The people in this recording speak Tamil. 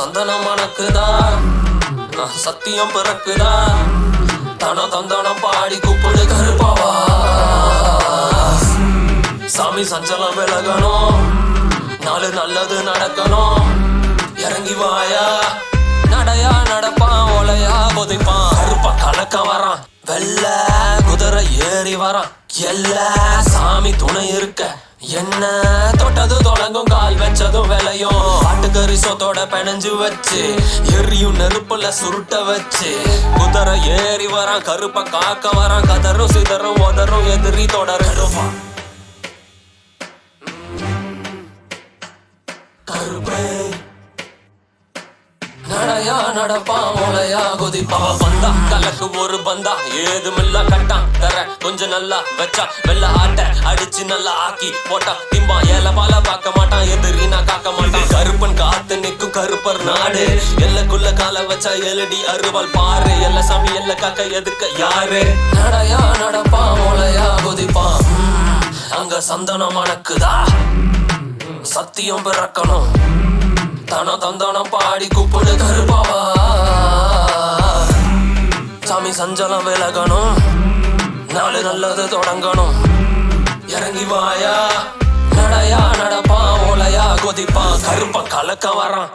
சந்தனம் மணக்குதான், சத்தியம் பிறக்குதான். தன தந்தனம் பாடி கூப்பிடு கருப்பாவா. சாமி சஞ்சலம் விலகணும், நாலு நல்லது நடக்கணும். இறங்கி வாயா, நடையா நடப்பான், ஒலையா கொதிப்பான். கருப்பா கலக்க வரான், வெள்ள குதிரை ஏறி வரான். எல்லா சாமி துணை இருக்க என்ன தொட்டது தொடங்கும், கால் வச்சதும் விளையும். ஆட்டுக்கறி சோத்தோட பிணைஞ்சு வச்சு எரியும் நெருப்புல சுருட்ட வச்சு குதிரை ஏறி வரான். கருப்ப காக்க வரான், கதரும் சிதறும் உதரும் எதிரி தொடரும். கருப்பே நடையா நடப்பான், ஒலையா குதிப்பா. வந்தா கலக்கு ஒரு பந்தா, ஏதுமில்ல கட்டான் தர கொஞ்சம் நல்லா வச்சா. வெள்ள ஆட்ட அடிச்சு நல்லா ஆக்கி போட்டா திம்பா. ஏல பால பார்க்க மாட்டான், எதிரி நான் காக்க மாட்டான். கருப்பன் காத்து நிற்கும் கருப்பர் நாடு, எல்லைக்குள்ள கால வச்சா எலடி அருவாள் பாரு. எல்ல சாமி எல்ல காக்க எதுக்க யாரு. நடையா நடப்பான், ஒலையா குதிப்பான். அங்க சந்தனம் மணக்குதா, சத்தியம் பிறக்கணும். தன தந்தனம் பாடி கூப்பிடு கருப்பாவா. சாமி சஞ்சலம் விலகணும், நாலு நல்லது தொடங்கணும். இறங்கி வாயா, நடையா நடப்பான், ஒலையா கொதிப்பான். கருப்ப கலக்க வரான்,